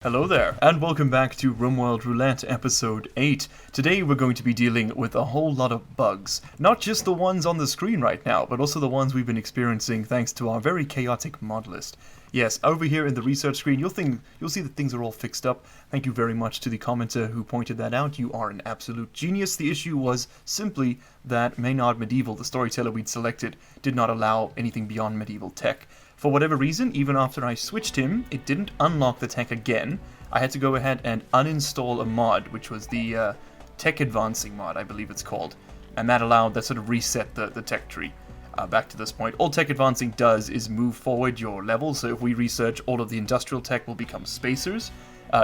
Hello there, and welcome back to Rimworld Roulette episode 8. Today we're going to be dealing with a whole lot of bugs. Not just the ones on the screen right now, but also the ones we've been experiencing thanks to our very chaotic Modlist. Yes, over here in the research screen, you'll see that things are all fixed up. Thank you very much to the commenter who pointed that out. You are an absolute genius. The issue was simply that Maynard Medieval, the storyteller we'd selected, did not allow anything beyond medieval tech. For whatever reason, even after I switched him, it didn't unlock the tech again. I had to go ahead and uninstall a mod, which was the tech advancing mod, I believe it's called. And that allowed that sort of reset the tech tree back to this point. All tech advancing does is move forward your level, so if we research, all of the industrial tech will become spacers.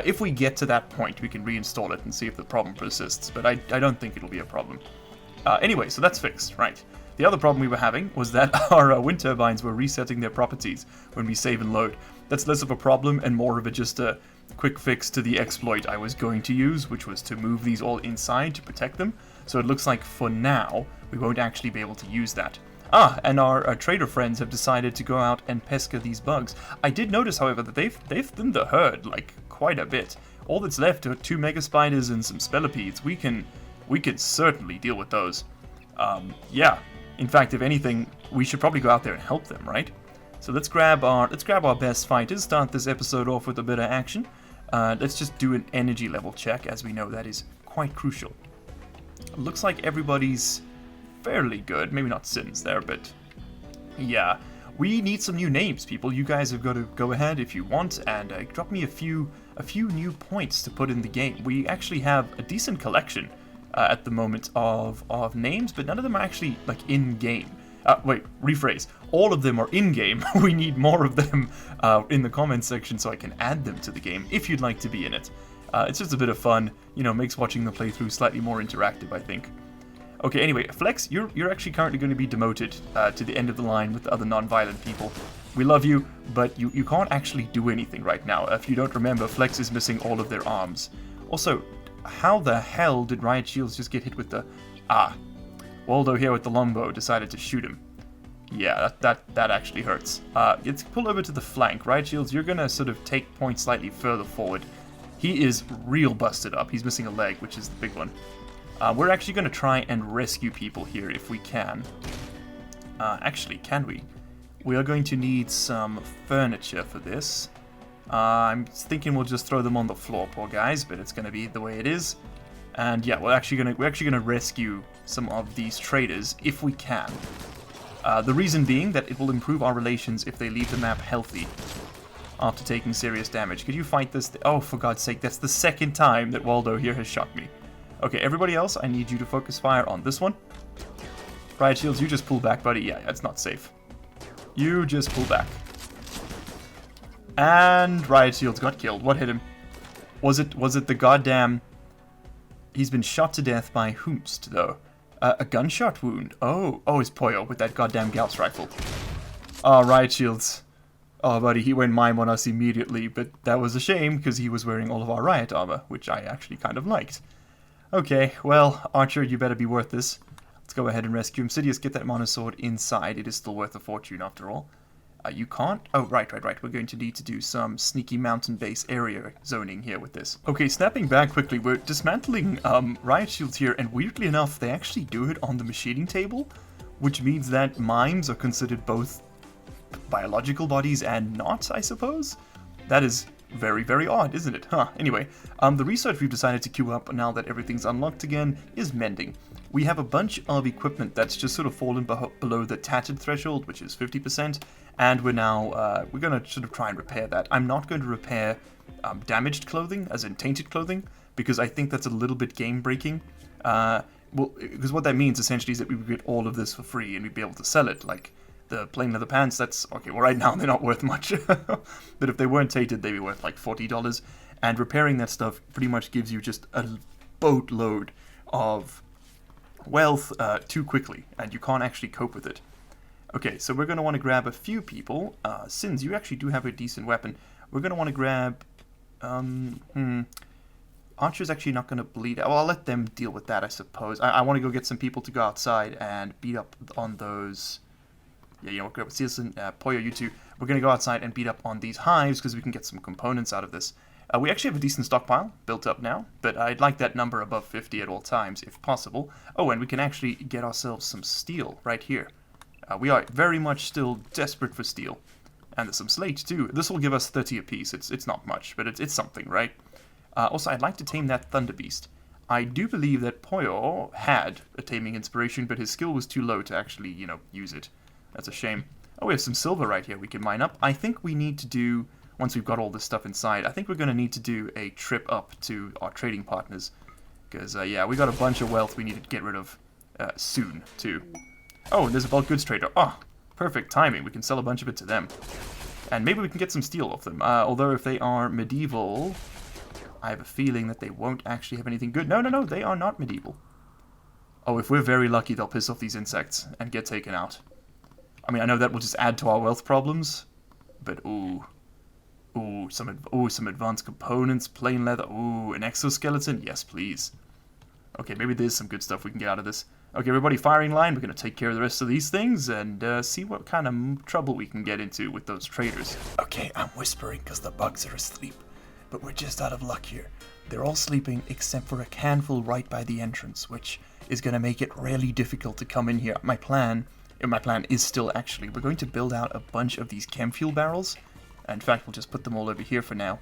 If we get to that point, we can reinstall it and see if the problem persists, but I don't think it'll be a problem. Anyway, so that's fixed, right. The other problem we were having was that our wind turbines were resetting their properties when we save and load. That's less of a problem and more of just a quick fix to the exploit I was going to use, which was to move these all inside to protect them. So it looks like for now, we won't actually be able to use that. And our trader friends have decided to go out and pesca these bugs. I did notice, however, that they've thinned the herd, like, quite a bit. All that's left are 2 mega spiders and some spellipedes. We can certainly deal with those. Yeah. In fact, if anything, we should probably go out there and help them, right? So let's grab our best fighters, start this episode off with a bit of action. Let's just do an energy level check, as we know that is quite crucial. Looks like everybody's fairly good. Maybe not Sins there, but yeah. We need some new names, people. You guys have got to go ahead if you want and drop me a few new points to put in the game. We actually have a decent collection at the moment of names, but none of them are actually, like, in-game. Wait, rephrase. All of them are in-game. We need more of them in the comments section so I can add them to the game, if you'd like to be in it. It's just a bit of fun, you know, makes watching the playthrough slightly more interactive, I think. Okay, anyway, Flex, you're actually currently going to be demoted to the end of the line with the other non-violent people. We love you, but you can't actually do anything right now. If you don't remember, Flex is missing all of their arms. Also, how the hell did Riot Shields just get hit with the... Waldo here with the longbow decided to shoot him. Yeah, that actually hurts. Let's pull over to the flank. Riot Shields, you're gonna sort of take points slightly further forward. He is real busted up. He's missing a leg, which is the big one. We're actually gonna try and rescue people here if we can. Actually, can we? We are going to need some furniture for this. I'm thinking we'll just throw them on the floor, poor guys, but it's going to be the way it is. And yeah, we're actually gonna rescue some of these traders if we can. The reason being that it will improve our relations if they leave the map healthy after taking serious damage. Could you fight this? Oh, for God's sake, that's the second time that Waldo here has shot me. Okay, everybody else, I need you to focus fire on this one. Riot Shields, you just pull back, buddy. Yeah, it's not safe. You just pull back. And Riot Shields got killed. What hit him? Was it the goddamn... He's been shot to death by Hoomst, though. A gunshot wound. Oh, it's Poyo with that goddamn Gauss rifle. Oh, Riot Shields. Oh, buddy, he went mime on us immediately, but that was a shame, because he was wearing all of our riot armor, which I actually kind of liked. Okay, well, Archer, you better be worth this. Let's go ahead and rescue him. Sidious, get that monosword inside. It is still worth a fortune, after all. You can't? Oh, right. We're going to need to do some sneaky mountain base area zoning here with this. Okay, snapping back quickly, we're dismantling riot shields here, and weirdly enough, they actually do it on the machining table, which means that mimes are considered both biological bodies and not, I suppose? That is very, very odd, isn't it? Anyway, the research we've decided to queue up now that everything's unlocked again is mending. We have a bunch of equipment that's just sort of fallen below the tattered threshold, which is 50%, and we're now, we're going to sort of try and repair that. I'm not going to repair damaged clothing, as in tainted clothing, because I think that's a little bit game-breaking. Well, because what that means, essentially, is that we would get all of this for free, and we'd be able to sell it, like the plain leather pants. That's, okay, well, right now they're not worth much, but if they weren't tainted, they'd be worth like $40, and repairing that stuff pretty much gives you just a boatload of wealth too quickly, and you can't actually cope with it. Okay, so we're going to want to grab a few people. Sins, you actually do have a decent weapon. We're going to want to grab... Archer's actually not going to bleed. Well, I'll let them deal with that, I suppose. I want to go get some people to go outside and beat up on those... Yeah, you know, Sealson, Poyo, you two. We're going to go outside and beat up on these hives because we can get some components out of this. We actually have a decent stockpile built up now, but I'd like that number above 50 at all times, if possible. Oh, and we can actually get ourselves some steel right here. We are very much still desperate for steel. And there's some slate, too. This will give us 30 apiece. It's not much, but it's something, right? Also, I'd like to tame that Thunder Beast. I do believe that Poyo had a taming inspiration, but his skill was too low to actually, use it. That's a shame. Oh, we have some silver right here we can mine up. I think we need to do, once we've got all this stuff inside, I think we're going to need to do a trip up to our trading partners. Because, yeah, we got a bunch of wealth we need to get rid of soon, too. Oh, and there's a bulk goods trader. Oh, perfect timing. We can sell a bunch of it to them. And maybe we can get some steel off them. Although if they are medieval, I have a feeling that they won't actually have anything good. No, they are not medieval. Oh, if we're very lucky, they'll piss off these insects and get taken out. I mean, I know that will just add to our wealth problems, but some advanced components, plain leather, an exoskeleton, yes please. Okay, maybe there's some good stuff we can get out of this. Okay, everybody, firing line, we're going to take care of the rest of these things and see what kind of trouble we can get into with those traders. Okay, I'm whispering because the bugs are asleep, but we're just out of luck here. They're all sleeping except for a handful right by the entrance, which is going to make it really difficult to come in here. My plan is still actually, we're going to build out a bunch of these chem fuel barrels. In fact, we'll just put them all over here for now.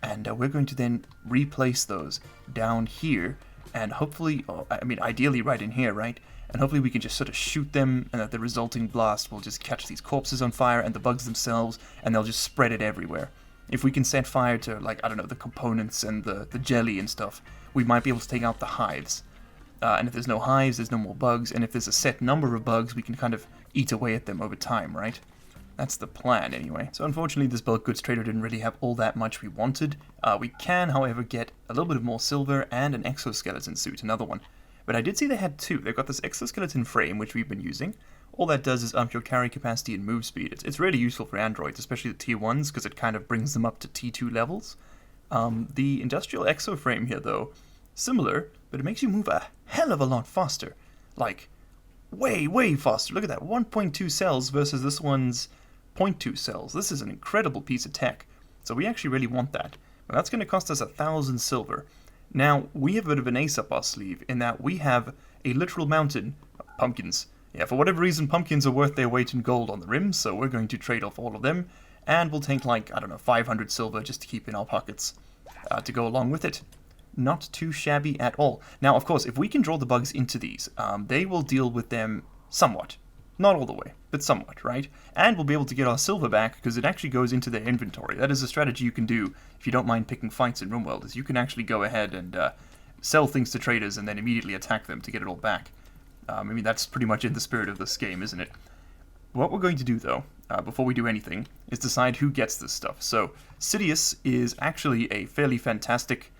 And we're going to then replace those down here. And hopefully, ideally right in here, right? And hopefully we can just sort of shoot them, and that the resulting blast will just catch these corpses on fire and the bugs themselves, and they'll just spread it everywhere. If we can set fire to, like, I don't know, the components and the jelly and stuff, we might be able to take out the hives. And if there's no hives, there's no more bugs, and if there's a set number of bugs, we can kind of eat away at them over time, right? That's the plan, anyway. So unfortunately, this bulk goods trader didn't really have all that much we wanted. We can, however, get a little bit of more silver and an exoskeleton suit, another one. But I did see they had two. They've got this exoskeleton frame, which we've been using. All that does is up your carry capacity and move speed. It's really useful for androids, especially the tier 1s, because it kind of brings them up to T2 levels. The industrial exo frame here, though, similar, but it makes you move a hell of a lot faster. Like, way faster. Look at that, 1.2 cells versus this one's 0.2 cells. This is an incredible piece of tech. So we actually really want that. Well, that's going to cost us 1,000 silver. Now, we have a bit of an ace up our sleeve in that we have a literal mountain of pumpkins. Yeah, for whatever reason, pumpkins are worth their weight in gold on the rim, so we're going to trade off all of them, and we'll take, like, I don't know, 500 silver just to keep in our pockets to go along with it. Not too shabby at all. Now, of course, if we can draw the bugs into these, they will deal with them somewhat. Not all the way, but somewhat, right? And we'll be able to get our silver back because it actually goes into their inventory. That is a strategy you can do if you don't mind picking fights in Rimworld, is you can actually go ahead and sell things to traders and then immediately attack them to get it all back. I mean, that's pretty much in the spirit of this game, isn't it? What we're going to do, though, before we do anything, is decide who gets this stuff. So, Sidious is actually a fairly fantastic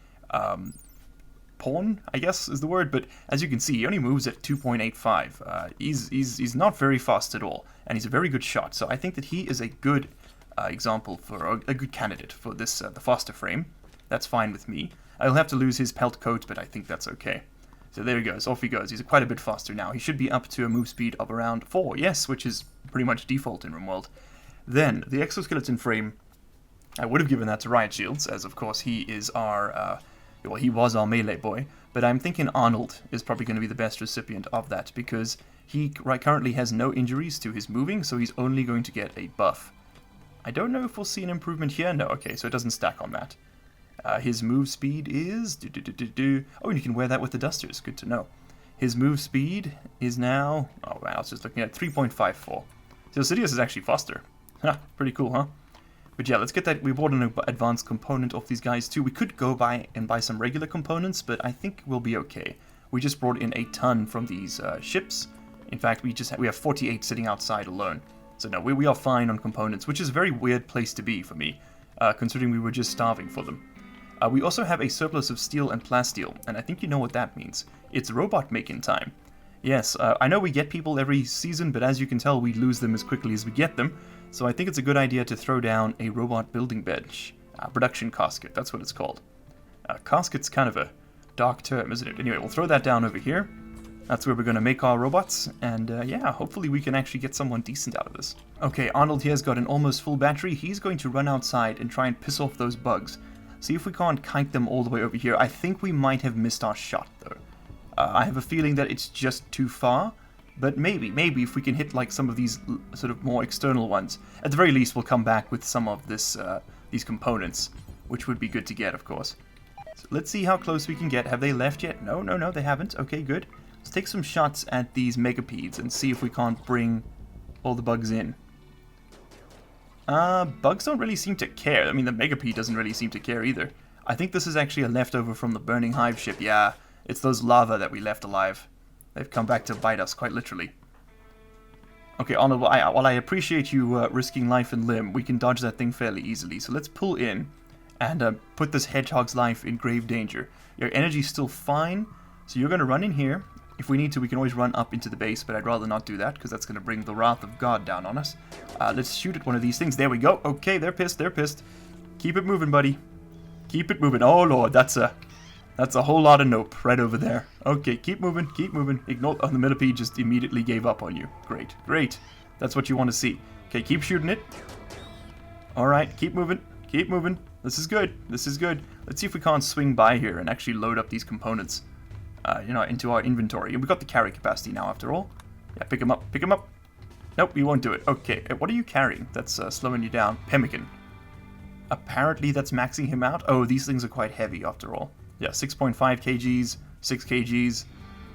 pawn, I guess is the word, but as you can see, he only moves at 2.85. He's not very fast at all, and he's a very good shot, so I think that he is a good example for a good candidate for this the faster frame. That's fine with me. I'll have to lose his pelt coat, but I think that's okay. So there he goes, off he goes. He's quite a bit faster now. He should be up to a move speed of around 4, yes, which is pretty much default in Rimworld. Then, the exoskeleton frame, I would have given that to Riot Shields, as of course he is our, well, he was our melee boy, but I'm thinking Arnold is probably going to be the best recipient of that, because he currently has no injuries to his moving, so he's only going to get a buff. I don't know if we'll see an improvement here. No, okay, so it doesn't stack on that. His move speed is... Oh, and you can wear that with the dusters. Good to know. His move speed is now... Oh, wow, I was just looking at 3.54. So Sidious is actually faster. Ha, pretty cool, huh? But yeah, let's get that. We bought an advanced component off these guys too. We could go buy some regular components, but I think we'll be okay. We just brought in a ton from these ships. In fact, we have 48 sitting outside alone. So no, we are fine on components, which is a very weird place to be for me, considering we were just starving for them. We also have a surplus of steel and plasteel, and I think you know what that means. It's robot making time. Yes, I know we get people every season, but as you can tell, we lose them as quickly as we get them. So I think it's a good idea to throw down a robot building bench. Production casket, that's what it's called. Casket's kind of a dark term, isn't it? Anyway, we'll throw that down over here. That's where we're going to make our robots, and yeah, hopefully we can actually get someone decent out of this. Okay, Arnold here's got an almost full battery. He's going to run outside and try and piss off those bugs. See if we can't kite them all the way over here. I think we might have missed our shot, though. I have a feeling that it's just too far. But maybe if we can hit like some of these sort of more external ones. At the very least, we'll come back with some of this these components, which would be good to get, of course. So let's see how close we can get. Have they left yet? No, they haven't. Okay, good. Let's take some shots at these megapedes and see if we can't bring all the bugs in. Bugs don't really seem to care. I mean, the megapede doesn't really seem to care either. I think this is actually a leftover from the burning hive ship. Yeah, it's those lava that we left alive. They've come back to bite us, quite literally. Okay, Arnold, while I appreciate you risking life and limb, we can dodge that thing fairly easily. So let's pull in and put this hedgehog's life in grave danger. Your energy's still fine, so you're going to run in here. If we need to, we can always run up into the base, but I'd rather not do that, because that's going to bring the wrath of God down on us. Let's shoot at one of these things. There we go. Okay, they're pissed, they're pissed. Keep it moving, buddy. Keep it moving. Oh, Lord, that's a whole lot of nope right over there. Okay, keep moving, keep moving. Ignore. Oh, the millipede just immediately gave up on you. Great, great. That's what you want to see. Okay, keep shooting it. Alright, keep moving, keep moving. This is good, this is good. Let's see if we can't swing by here and actually load up these components, into our inventory. We've got the carry capacity now, after all. Yeah, pick them up, pick them up. Nope, you won't do it. Okay, what are you carrying that's slowing you down? Pemmican. Apparently that's maxing him out. Oh, these things are quite heavy, after all. Yeah, 6.5 kgs, 6 kgs.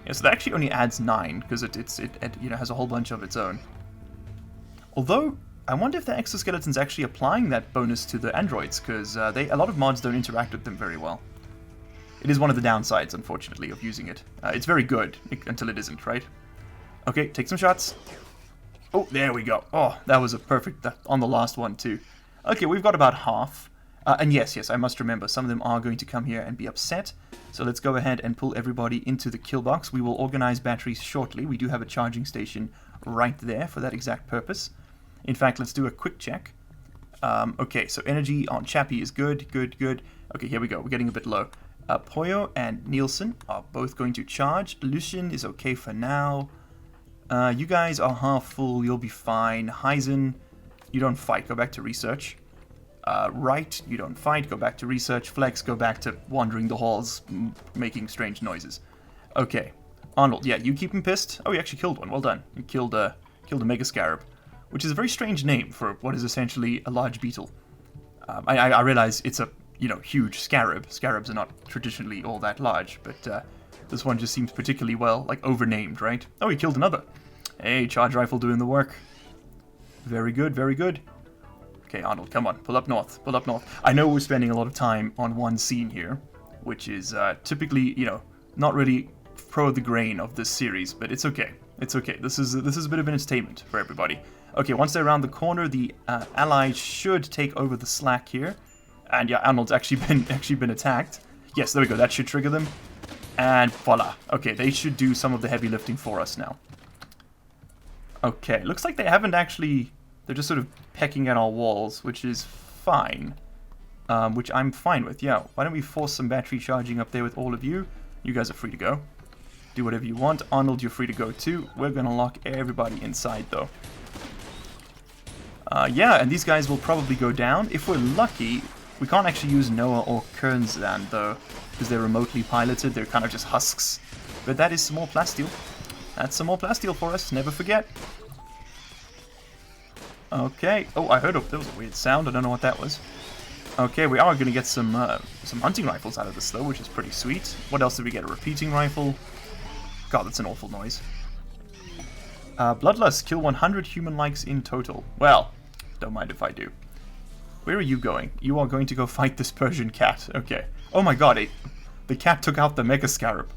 Yeah, so that actually only adds 9, because it has a whole bunch of its own. Although, I wonder if the exoskeleton's actually applying that bonus to the androids, because a lot of mods don't interact with them very well. It is one of the downsides, unfortunately, of using it. It's very good, until it isn't, right? Okay, take some shots. Oh, there we go. Oh, that was a perfect, on the last one, too. Okay, we've got about half. And yes, I must remember, some of them are going to come here and be upset. So let's go ahead and pull everybody into the kill box. We will organize batteries shortly. We do have a charging station right there for that exact purpose. In fact, let's do a quick check. Okay, so energy on Chappie is good. Okay, here we go. We're getting a bit low. Poyo and Nielsen are both going to charge. Lucian is okay for now. You guys are half full. You'll be fine. Heisen, you don't fight. Go back to research. Right, you don't fight, go back to research. Flex, go back to wandering the halls, making strange noises. Okay, Arnold, yeah, you keep him pissed. Oh, you actually killed one, well done. You killed a mega scarab, which is a very strange name for what is essentially a large beetle. I realize it's a, huge scarab. Scarabs are not traditionally all that large, but this one just seems particularly well, overnamed, right? Oh, he killed another. Hey, charge rifle doing the work. Very good, very good. Okay, Arnold, come on, pull up north, pull up north. I know we're spending a lot of time on one scene here, which is typically, not really pro the grain of this series, but it's okay. It's okay. This is a bit of an entertainment for everybody. Okay, once they're around the corner, the allies should take over the slack here. And yeah, Arnold's actually been attacked. Yes, there we go. That should trigger them. And voila. Okay, they should do some of the heavy lifting for us now. Okay, looks like they haven't actually... They're just sort of pecking at our walls, which is fine. Which I'm fine with, yeah. Why don't we force some battery charging up there with all of you? You guys are free to go. Do whatever you want. Arnold, you're free to go too. We're going to lock everybody inside, though. Yeah, and these guys will probably go down. If we're lucky, we can't actually use Noah or Kernzan, though, because they're remotely piloted. They're kind of just husks. But that is some more plasteel. That's some more plasteel for us, never forget. Okay. Oh, I heard there was a weird sound. I don't know what that was. Okay, we are going to get some hunting rifles out of this, though, which is pretty sweet. What else did we get? A repeating rifle. God, that's an awful noise. Bloodlust. Kill 100 human likes in total. Well, don't mind if I do. Where are you going? You are going to go fight this Persian cat. Okay. Oh my god, the cat took out the Mega Scarab.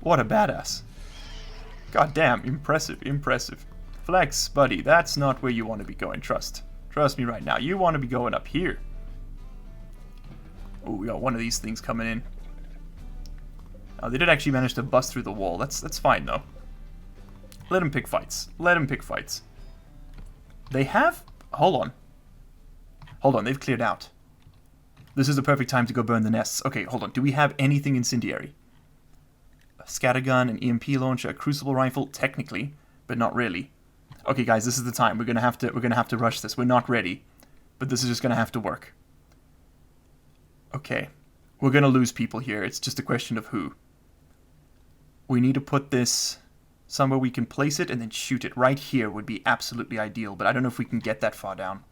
What a badass. God damn, impressive, impressive. Flex, buddy, that's not where you want to be going, trust. Trust me right now, you want to be going up here. Oh, we got one of these things coming in. Oh, they did actually manage to bust through the wall. That's fine, though. Let them pick fights. Let them pick fights. They have... Hold on. Hold on, they've cleared out. This is the perfect time to go burn the nests. Okay, hold on. Do we have anything incendiary? A scattergun, an EMP launcher, a crucible rifle? Technically, but not really. Okay, guys, this is the time. We're gonna have to rush this. We're not ready, but this is just gonna have to work. Okay. We're going to lose people here. It's just a question of who. We need to put this somewhere we can place it and then shoot it. Right here would be absolutely ideal, but I don't know if we can get that far down.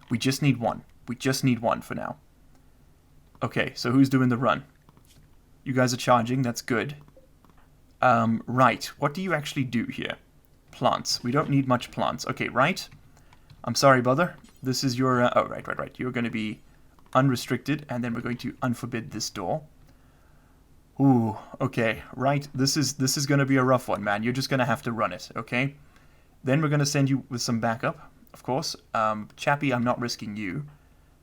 We just need one. We just need one for now. Okay, so who's doing the run? You guys are charging. That's good. Right. What do you actually do here? Plants. We don't need much plants. Okay, right. I'm sorry, brother. This is your... oh, right. You're going to be unrestricted, and then we're going to unforbid this door. Ooh, okay, right. This is going to be a rough one, man. You're just going to have to run it, okay? Then we're going to send you with some backup, of course. Chappie, I'm not risking you.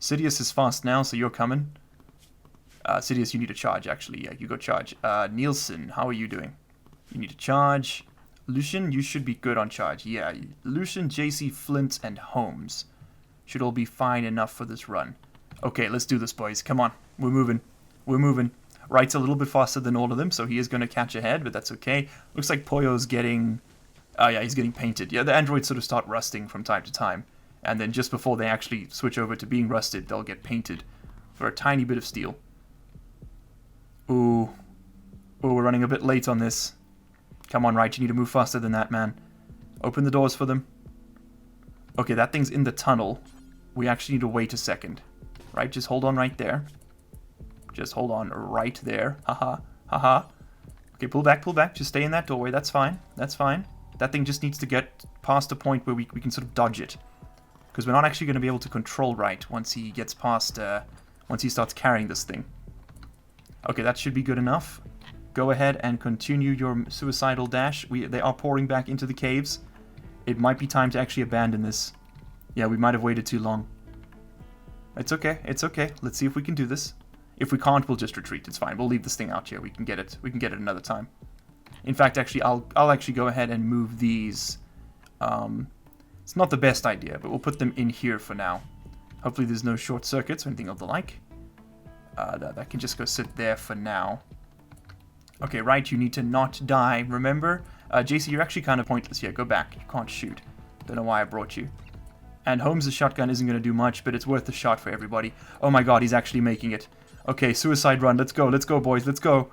Sidious is fast now, so you're coming. Sidious, you need to charge, actually. Yeah, you go charge. Nielsen, how are you doing? You need to charge. Lucian, you should be good on charge. Yeah, Lucian, JC, Flint, and Holmes should all be fine enough for this run. Okay, let's do this, boys. Come on. We're moving. We're moving. Wright's a little bit faster than all of them, so he is going to catch ahead, but that's okay. Looks like Poyo's getting... oh, yeah, he's getting painted. Yeah, the androids sort of start rusting from time to time. And then just before they actually switch over to being rusted, they'll get painted for a tiny bit of steel. Ooh. Ooh, we're running a bit late on this. Come on, Wright, you need to move faster than that, man. Open the doors for them. Okay, that thing's in the tunnel. We actually need to wait a second. Right, just hold on right there. Just hold on right there. Haha. Haha. Okay, pull back, pull back. Just stay in that doorway. That's fine. That's fine. That thing just needs to get past a point where we can sort of dodge it. Because we're not actually going to be able to control Wright once he gets past... once he starts carrying this thing. Okay, that should be good enough. Go ahead and continue your suicidal dash. They are pouring back into the caves. It might be time to actually abandon this. Yeah, we might have waited too long. It's okay. It's okay. Let's see if we can do this. If we can't, we'll just retreat. It's fine. We'll leave this thing out here. We can get it. We can get it another time. In fact, actually, I'll actually go ahead and move these. It's not the best idea, but we'll put them in here for now. Hopefully there's no short circuits or anything of the like. That can just go sit there for now. Okay, right, you need to not die, remember? JC, you're actually kind of pointless here. Go back. You can't shoot. Don't know why I brought you. And Holmes' shotgun isn't going to do much, but it's worth the shot for everybody. Oh my god, he's actually making it. Okay, suicide run. Let's go, boys. Let's go.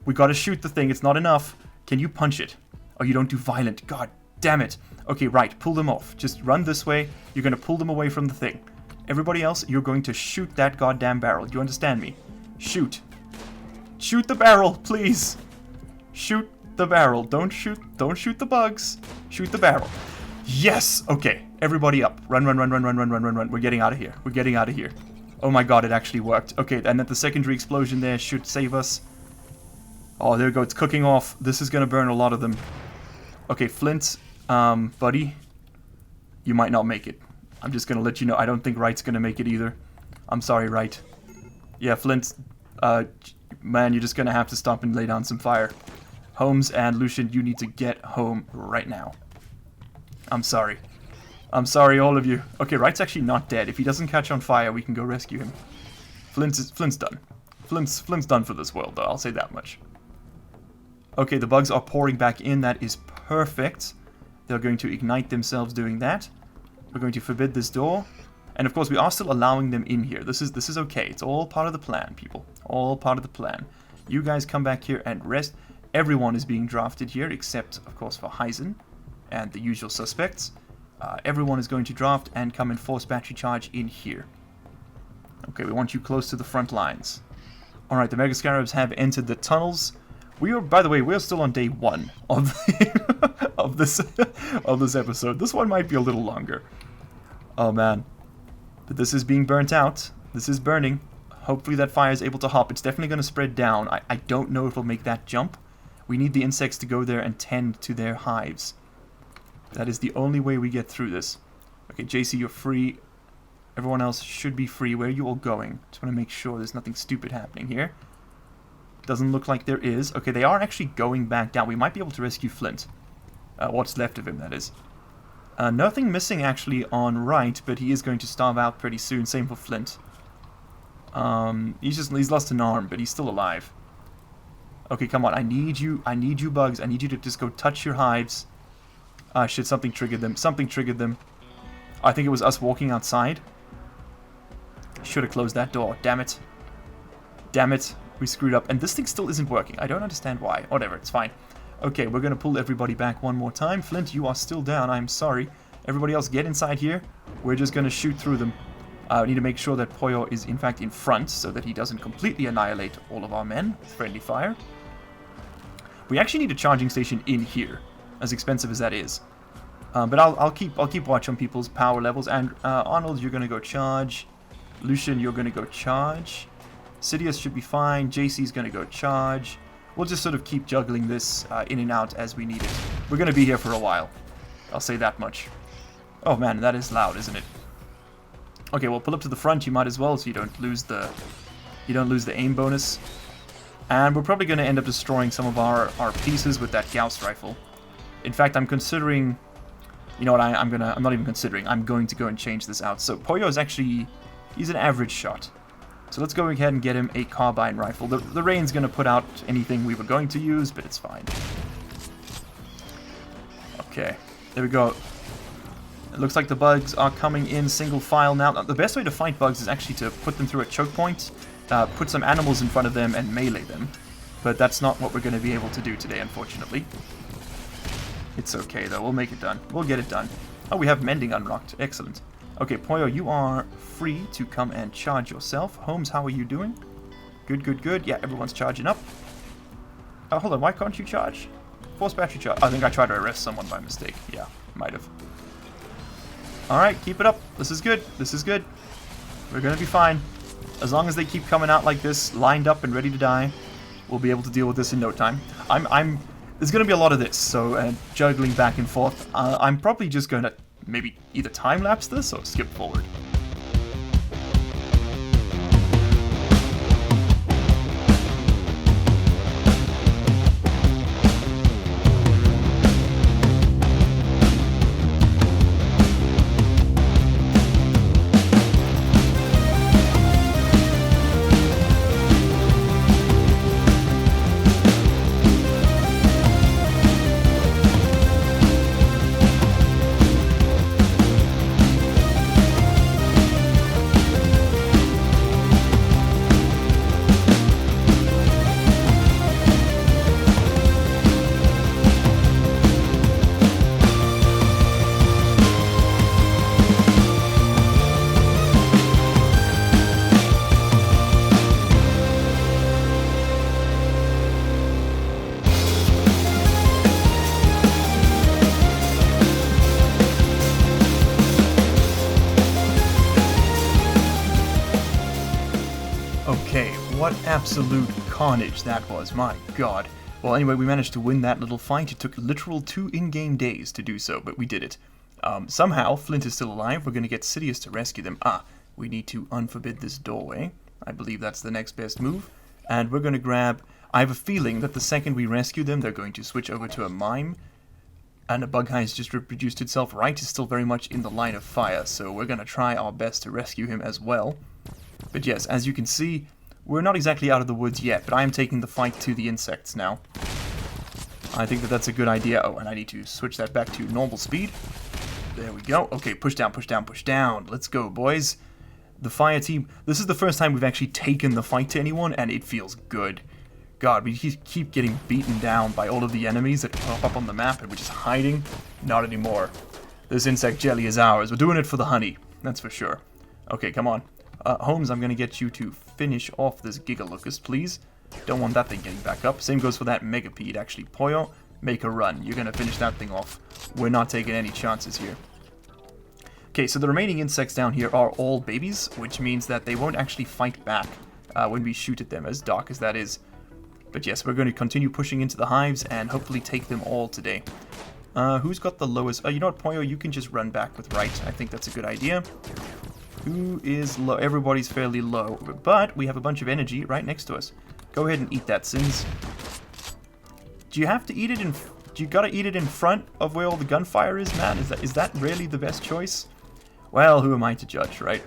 We gotta shoot the thing. It's not enough. Can you punch it? Oh, you don't do violent. God damn it. Okay, right. Pull them off. Just run this way. You're going to pull them away from the thing. Everybody else, you're going to shoot that goddamn barrel. Do you understand me? Shoot. Shoot the barrel, please. Shoot the barrel. Don't shoot the bugs. Shoot the barrel. Yes! Okay, everybody up. Run. We're getting out of here. We're getting out of here. Oh my god, it actually worked. Okay, and then the secondary explosion there should save us. Oh, there we go. It's cooking off. This is going to burn a lot of them. Okay, Flint, buddy, you might not make it. I'm just going to let you know. I don't think Wright's going to make it either. I'm sorry, Wright. Yeah, Flint, man, you're just going to have to stop and lay down some fire. Holmes and Lucian, you need to get home right now. I'm sorry. I'm sorry, all of you. Okay, Wright's actually not dead. If he doesn't catch on fire, we can go rescue him. Flint's done. Flint's done for this world, though. I'll say that much. Okay, the bugs are pouring back in. That is perfect. They're going to ignite themselves doing that. We're going to forbid this door. And of course, we are still allowing them in here. This is okay. It's all part of the plan, people. All part of the plan. You guys come back here and rest. Everyone is being drafted here, except, of course, for Heisen and the usual suspects. Everyone is going to draft and come and force battery charge in here. Okay, we want you close to the front lines. Alright, the Mega Scarabs have entered the tunnels. We are, by the way, we're still on day 1 of the, of this episode. This one might be a little longer. Oh man. But this is being burnt out. This is burning. Hopefully that fire is able to hop. It's definitely going to spread down. I don't know if it'll make that jump. We need the insects to go there and tend to their hives. That is the only way we get through this. Okay, JC, you're free. Everyone else should be free. Where are you all going? Just want to make sure there's nothing stupid happening here. Doesn't look like there is. Okay, they are actually going back down. We might be able to rescue Flint. What's left of him, that is. Nothing missing, actually, on Wright, but he is going to starve out pretty soon. Same for Flint. He's lost an arm, but he's still alive. Okay, come on. I need you, bugs. I need you to just go touch your hives. Shit, something triggered them. Something triggered them. I think it was us walking outside. Should have closed that door. Damn it. Damn it, we screwed up. And this thing still isn't working. I don't understand why. Whatever, it's fine. Okay, we're going to pull everybody back one more time. Flint, you are still down. I'm sorry. Everybody else, get inside here. We're just going to shoot through them. We need to make sure that Poyo is, in fact, in front so that he doesn't completely annihilate all of our men with friendly fire. We actually need a charging station in here, as expensive as that is. But I'll keep watch on people's power levels. And Arnold, you're going to go charge. Lucian, you're going to go charge. Sidious should be fine. JC's going to go charge. We'll just sort of keep juggling this in and out as we need it. We're going to be here for a while. I'll say that much. Oh man, that is loud, isn't it? Okay, well, pull up to the front. You might as well, so you don't lose the aim bonus. And we're probably going to end up destroying some of our pieces with that Gauss rifle. In fact, I'm considering. You know what? I'm not even considering. I'm going to go and change this out. So Poyo is actually, he's an average shot. So let's go ahead and get him a carbine rifle. The rain's going to put out anything we were going to use, but it's fine. Okay, there we go. It looks like the bugs are coming in single file now. The best way to fight bugs is actually to put them through a choke point, put some animals in front of them, and melee them. But that's not what we're going to be able to do today, unfortunately. It's okay, though. We'll make it done. We'll get it done. Oh, we have mending unlocked. Excellent. Okay, Poyo, you are free to come and charge yourself. Holmes, how are you doing? Good, good, good. Yeah, everyone's charging up. Oh, hold on. Why can't you charge? Force battery charge. I think I tried to arrest someone by mistake. Yeah, might have. Alright, keep it up. This is good. This is good. We're going to be fine. As long as they keep coming out like this, lined up and ready to die, we'll be able to deal with this in no time. There's going to be a lot of this, so juggling back and forth. I'm probably just going to maybe either time-lapse this or skip forward. What absolute carnage that was, my god. Well, anyway, we managed to win that little fight. It took literal 2 in-game days to do so, but we did it. Somehow, Flint is still alive. We're going to get Sidious to rescue them. We need to unforbid this doorway. I believe that's the next best move. And we're going to grab... I have a feeling that the second we rescue them, they're going to switch over to a mime. And a bug has just reproduced itself. Right is still very much in the line of fire, so we're going to try our best to rescue him as well. But yes, as you can see... We're not exactly out of the woods yet, but I am taking the fight to the insects now. I think that that's a good idea. Oh, and I need to switch that back to normal speed. There we go. Okay, push down, push down, push down. Let's go, boys. The fire team. This is the first time we've actually taken the fight to anyone, and it feels good. God, we keep getting beaten down by all of the enemies that pop up on the map, and we're just hiding. Not anymore. This insect jelly is ours. We're doing it for the honey. That's for sure. Okay, come on. Holmes, I'm going to get you to finish off this Gigalocust, please. Don't want that thing getting back up. Same goes for that Megapede, actually. Poyo, make a run. You're going to finish that thing off. We're not taking any chances here. Okay, so the remaining insects down here are all babies, which means that they won't actually fight back when we shoot at them, as dark as that is. But yes, we're going to continue pushing into the hives and hopefully take them all today. Who's got the lowest? You know what, Poyo, you can just run back with right. I think that's a good idea. Who is low? Everybody's fairly low, but we have a bunch of energy right next to us. Go ahead and eat that, Sins. Do you have to eat it in... Do you gotta eat it in front of where all the gunfire is, man? Is that really the best choice? Well, who am I to judge, right?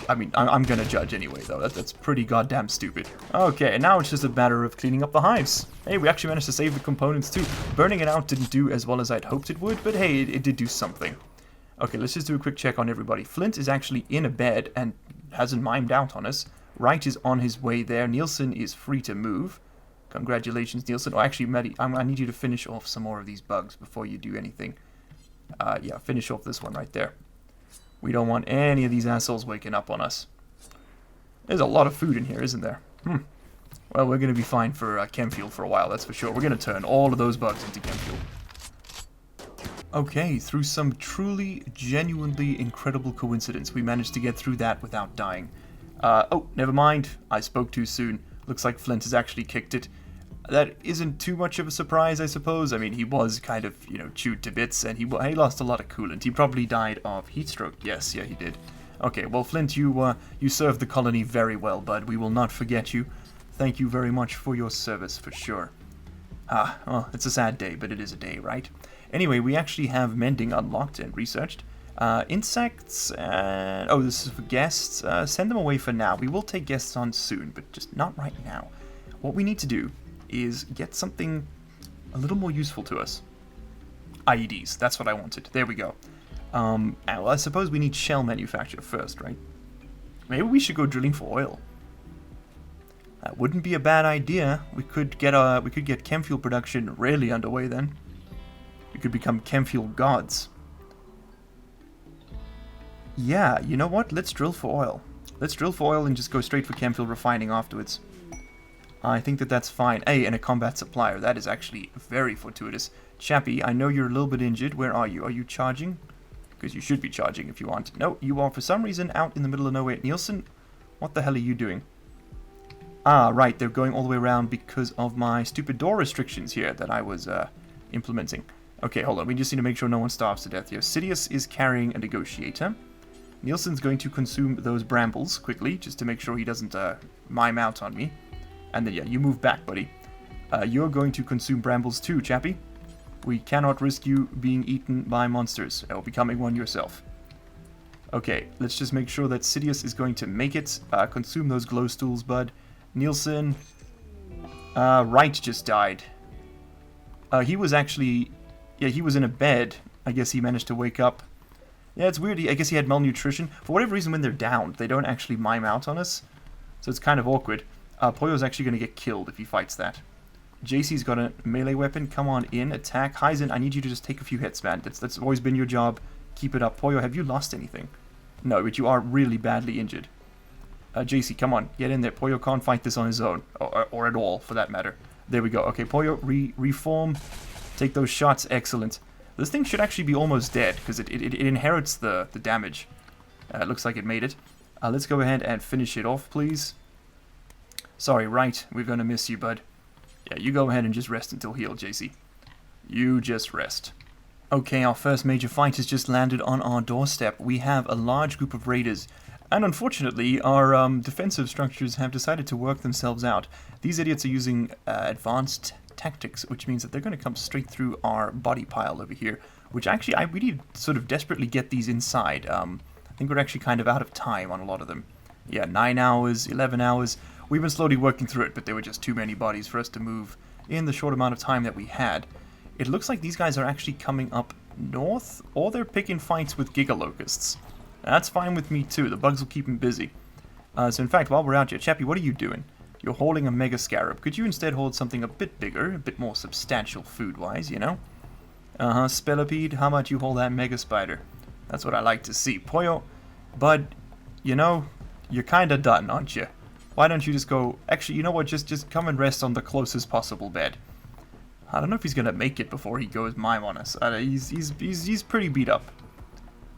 I mean, I'm gonna judge anyway, though. That's pretty goddamn stupid. Okay, now it's just a matter of cleaning up the hives. Hey, we actually managed to save the components, too. Burning it out didn't do as well as I'd hoped it would, but hey, it did do something. Okay, let's just do a quick check on everybody. Flint is actually in a bed and hasn't mimed out on us. Wright is on his way there. Nielsen is free to move. Congratulations, Nielsen. Oh, actually, Maddie, I need you to finish off some more of these bugs before you do anything. Yeah, finish off this one right there. We don't want any of these assholes waking up on us. There's a lot of food in here, isn't there? Well, we're going to be fine for chem fuel for a while, that's for sure. We're going to turn all of those bugs into chem fuel. Okay, through some truly, genuinely incredible coincidence, we managed to get through that without dying. Oh, never mind. I spoke too soon. Looks like Flint has actually kicked it. That isn't too much of a surprise, I suppose. I mean, he was kind of, chewed to bits, and he lost a lot of coolant. He probably died of heat stroke. Yes, yeah, he did. Okay, well, Flint, you served the colony very well, bud. We will not forget you. Thank you very much for your service, for sure. Well, it's a sad day, but it is a day, right? Anyway, we actually have mending unlocked and researched. Insects, and... Oh, this is for guests. Send them away for now. We will take guests on soon, but just not right now. What we need to do is get something a little more useful to us. IEDs, that's what I wanted. There we go. Well, I suppose we need shell manufacture first, right? Maybe we should go drilling for oil. That wouldn't be a bad idea. We could get chem fuel production really underway then. We could become chem fuel gods. Yeah, you know what? Let's drill for oil. Let's drill for oil and just go straight for chem fuel refining afterwards. I think that's fine. Hey, and a combat supplier. That is actually very fortuitous. Chappie, I know you're a little bit injured. Where are you? Are you charging? Because you should be charging if you want. No, you are for some reason out in the middle of nowhere. Nielsen, what the hell are you doing? Ah, right. They're going all the way around because of my stupid door restrictions here that I was implementing. Okay, hold on. We just need to make sure no one starves to death here. Sidious is carrying a negotiator. Nielsen's going to consume those brambles quickly just to make sure he doesn't mime out on me. And then, yeah, you move back, buddy. You're going to consume brambles too, Chappie. We cannot risk you being eaten by monsters or becoming one yourself. Okay, let's just make sure that Sidious is going to make it. Consume those glow stools, bud. Nielsen. Wright just died. He was actually... Yeah, he was in a bed. I guess he managed to wake up. Yeah, it's weird. I guess he had malnutrition. For whatever reason, when they're down, they don't actually mime out on us. So it's kind of awkward. Poyo's actually going to get killed if he fights that. JC's got a melee weapon. Come on in. Attack. Hyzen, I need you to just take a few hits, man. That's always been your job. Keep it up. Poyo, have you lost anything? No, but you are really badly injured. JC, come on. Get in there. Poyo can't fight this on his own. Or at all, for that matter. There we go. Okay, Poyo, reform. Take those shots. Excellent. This thing should actually be almost dead, because it inherits the damage. It looks like it made it. Let's go ahead and finish it off, please. Sorry, right. We're going to miss you, bud. Yeah, you go ahead and just rest until healed, JC. You just rest. Okay, our first major fight has just landed on our doorstep. We have a large group of raiders. And unfortunately, our defensive structures have decided to work themselves out. These idiots are using advanced tactics, which means that they're going to come straight through our body pile over here. Which actually, we need to sort of desperately get these inside. I think we're actually kind of out of time on a lot of them. Yeah, 9 hours, 11 hours. We've been slowly working through it, but there were just too many bodies for us to move in the short amount of time that we had. It looks like these guys are actually coming up north, or they're picking fights with Gigalocusts. That's fine with me too. The bugs will keep them busy. So in fact, while we're out here, Chappie, what are you doing? You're holding a Mega Scarab. Could you instead hold something a bit bigger, a bit more substantial food-wise, you know? Spellipede, how about you hold that Mega Spider? That's what I like to see. Poyo, bud, you know, you're kinda done, aren't you? Why don't you just go... Actually, you know what? Just come and rest on the closest possible bed. I don't know if he's gonna make it before he goes mime on us. He's pretty beat up.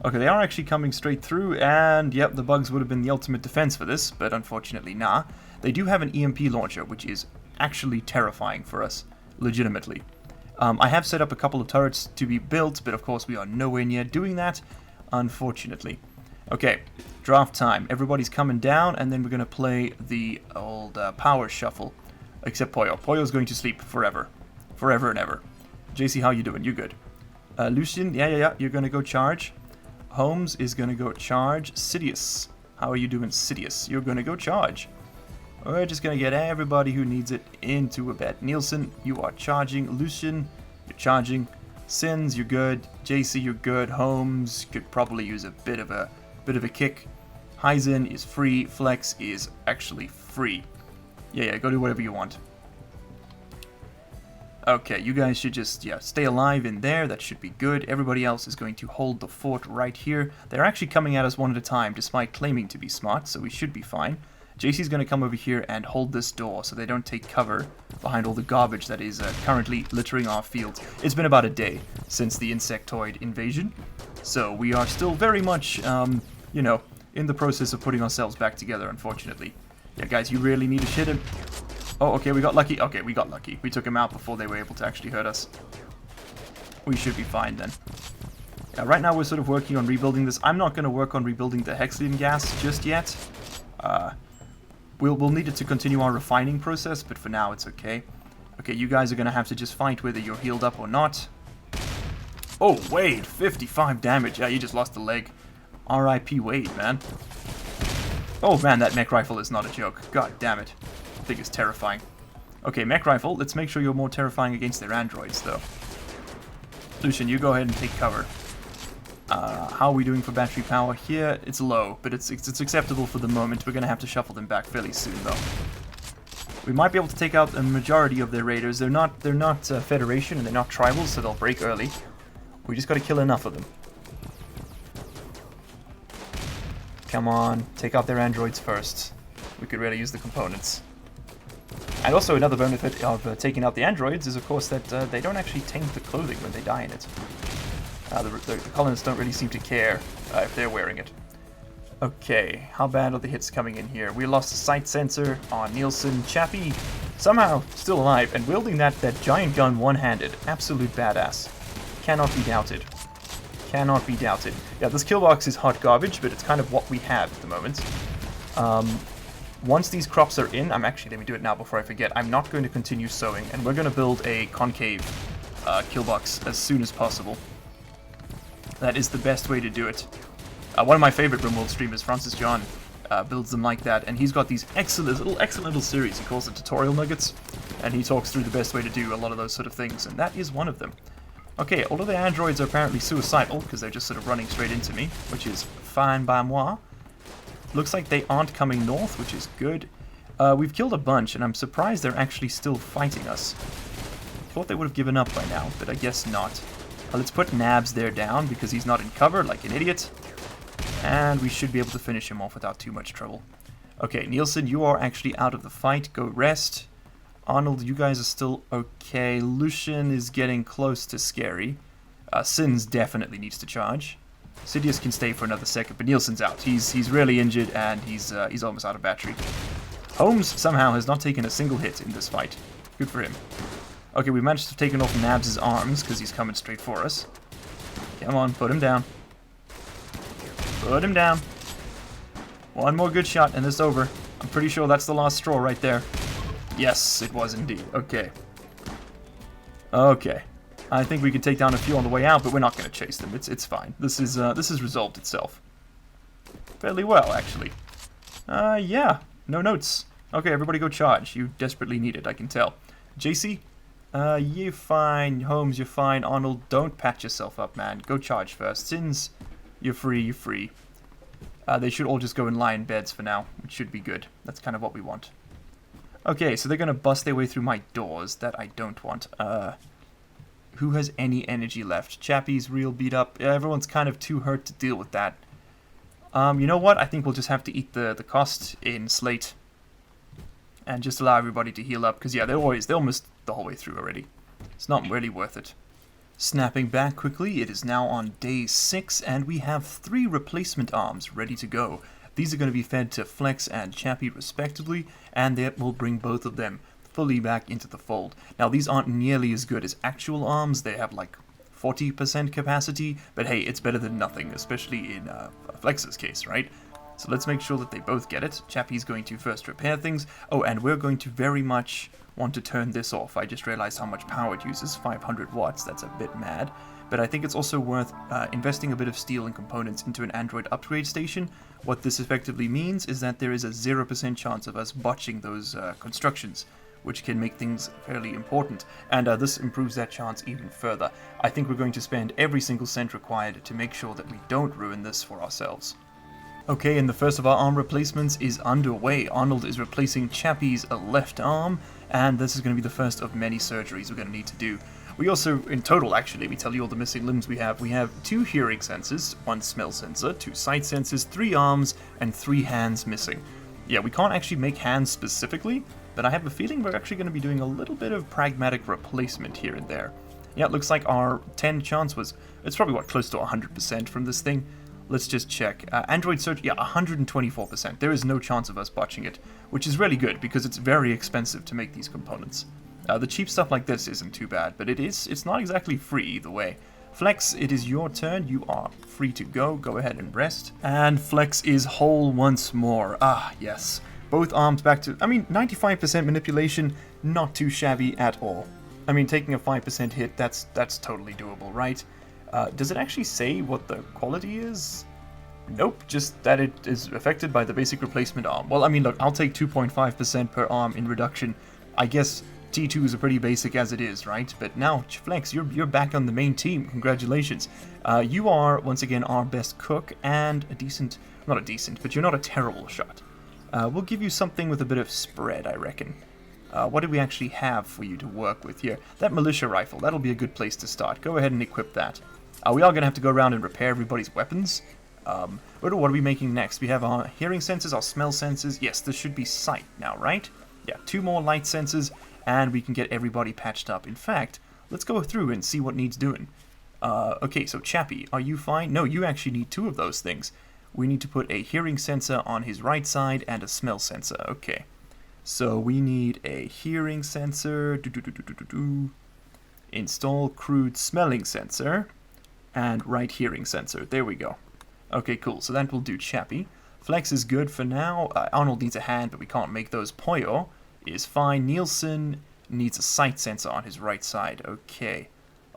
Okay, they are actually coming straight through, and yep, the bugs would have been the ultimate defense for this, but unfortunately, nah. They do have an EMP launcher, which is actually terrifying for us, legitimately. I have set up a couple of turrets to be built, but of course we are nowhere near doing that, unfortunately. Okay, draft time. Everybody's coming down, and then we're going to play the old power shuffle. Except Poyo. Poyo's going to sleep forever. Forever and ever. JC, how you doing? You good? Lucian, yeah, you're going to go charge. Holmes is going to go charge. Sidious, how are you doing, Sidious? You're going to go charge. We're just going to get everybody who needs it into a bed. Nielsen, you are charging. Lucian, you're charging. Sins, you're good. JC, you're good. Holmes could probably use a bit of a kick. Hyzen is free. Flex is actually free. Yeah, go do whatever you want. Okay, you guys should just, stay alive in there. That should be good. Everybody else is going to hold the fort right here. They're actually coming at us one at a time, despite claiming to be smart, so we should be fine. JC's going to come over here and hold this door so they don't take cover behind all the garbage that is currently littering our fields. It's been about a day since the insectoid invasion, so we are still very much, in the process of putting ourselves back together, unfortunately. Yeah, guys, you really need to shit him. Oh, okay, we got lucky. Okay, we got lucky. We took him out before they were able to actually hurt us. We should be fine then. Yeah, right now we're sort of working on rebuilding this. I'm not going to work on rebuilding the Hexlian gas just yet. We'll need it to continue our refining process, but for now it's okay. Okay, you guys are going to have to just fight whether you're healed up or not. Oh, Wade, 55 damage. Yeah, you just lost a leg. R.I.P. Wade, man. Oh, man, that mech rifle is not a joke. God damn it. I think it's terrifying. Okay, mech rifle, let's make sure you're more terrifying against their androids, though. Lucian, you go ahead and take cover. How are we doing for battery power here? It's low, but it's acceptable for the moment. We're going to have to shuffle them back fairly soon, though. We might be able to take out a majority of their raiders. They're not Federation, and they're not tribal, so they'll break early. We just got to kill enough of them. Come on, take out their androids first. We could really use the components. And also another benefit of taking out the androids is, of course, that they don't actually taint the clothing when they die in it. The colonists don't really seem to care if they're wearing it. Okay, how bad are the hits coming in here? We lost a sight sensor on Nielsen. Chappie, somehow still alive and wielding that giant gun one-handed. Absolute badass. Cannot be doubted. Cannot be doubted. Yeah, this kill box is hot garbage, but it's kind of what we have at the moment. Once these crops are in, let me do it now before I forget. I'm not going to continue sowing, and we're going to build a concave kill box as soon as possible. That is the best way to do it. One of my favorite Rimworld streamers, Francis John, builds them like that, and he's got these excellent little series. He calls it Tutorial Nuggets, and he talks through the best way to do a lot of those sort of things, and that is one of them. Okay, all of the androids are apparently suicidal, because they're just sort of running straight into me, which is fine by moi. Looks like they aren't coming north, which is good. We've killed a bunch, and I'm surprised they're actually still fighting us. Thought they would have given up by now, but I guess not. Let's put Nabs there down, because he's not in cover, like an idiot. And we should be able to finish him off without too much trouble. Okay, Nielsen, you are actually out of the fight. Go rest. Arnold, you guys are still okay. Lucian is getting close to scary. Sins definitely needs to charge. Sidious can stay for another second, but Nielsen's out. He's really injured, and he's almost out of battery. Holmes somehow has not taken a single hit in this fight. Good for him. Okay, we managed to take off Nabs' arms, because he's coming straight for us. Come on, put him down. Put him down. One more good shot, and it's over. I'm pretty sure that's the last straw right there. Yes, it was indeed. Okay. Okay. I think we can take down a few on the way out, but we're not going to chase them. It's fine. This is resolved itself fairly well, actually. Yeah. No notes. Okay, everybody go charge. You desperately need it, I can tell. JC, you're fine. Holmes, you're fine. Arnold, don't patch yourself up, man. Go charge first. Sins, you're free. You're free. They should all just go and lie in beds for now, which should be good. That's kind of what we want. Okay, so they're going to bust their way through my doors. That I don't want. Who has any energy left? Chappie's real beat up. Everyone's kind of too hurt to deal with that. You know what? I think we'll just have to eat the cost in Slate. And just allow everybody to heal up. Because, yeah, they're almost the whole way through already. It's not really worth it. Snapping back quickly, it is now on day 6, and we have 3 replacement arms ready to go. These are going to be fed to Flex and Chappie respectively, and that will bring both of them fully back into the fold. Now, these aren't nearly as good as actual arms. They have like 40% capacity, but hey, it's better than nothing, especially in Flex's case, right? So let's make sure that they both get it. Chappie's going to first repair things. Oh, and we're going to very much want to turn this off. I just realized how much power it uses, 500 watts. That's a bit mad. But I think it's also worth investing a bit of steel and components into an Android upgrade station. What this effectively means is that there is a 0% chance of us botching those constructions, which can make things fairly important, and this improves that chance even further. I think we're going to spend every single cent required to make sure that we don't ruin this for ourselves. Okay, and the first of our arm replacements is underway. Arnold is replacing Chappie's left arm, and this is going to be the first of many surgeries we're going to need to do. We also, in total actually, let me tell you all the missing limbs we have. We have 2 hearing sensors, 1 smell sensor, 2 sight sensors, 3 arms, and 3 hands missing. Yeah, we can't actually make hands specifically, but I have a feeling we're actually going to be doing a little bit of pragmatic replacement here and there. Yeah, it looks like our 10 chance was, it's probably what, close to 100% from this thing. Let's just check. Android search, yeah, 124%. There is no chance of us botching it, which is really good because it's very expensive to make these components. The cheap stuff like this isn't too bad, but it's not exactly free either way. Flex, it is your turn. You are free to go. Go ahead and rest. And Flex is whole once more. Ah, yes. Both arms back to, 95% manipulation, not too shabby at all. I mean, taking a 5% hit, that's totally doable, right? Does it actually say what the quality is? Nope, just that it is affected by the basic replacement arm. Well, I mean, look, I'll take 2.5% per arm in reduction. I guess T2s are pretty basic as it is, right? But now, Flex, you're back on the main team. Congratulations. You are, once again, our best cook and a decent, not a decent, but you're not a terrible shot. We'll give you something with a bit of spread, I reckon. What do we actually have for you to work with here? That militia rifle, that'll be a good place to start. Go ahead and equip that. We are going to have to go around and repair everybody's weapons. What are we making next? We have our hearing sensors, our smell sensors. Yes, this should be sight now, right? Yeah, 2 more light sensors, and we can get everybody patched up. In fact, let's go through and see what needs doing. Okay, so Chappie, are you fine? No, you actually need 2 of those things. We need to put a hearing sensor on his right side and a smell sensor. Okay. So we need a hearing sensor. Install crude smelling sensor. And right hearing sensor. There we go. Okay, cool. So that will do Chappie. Flex is good for now. Arnold needs a hand, but we can't make those. Poyo is fine. Nielsen needs a sight sensor on his right side. Okay.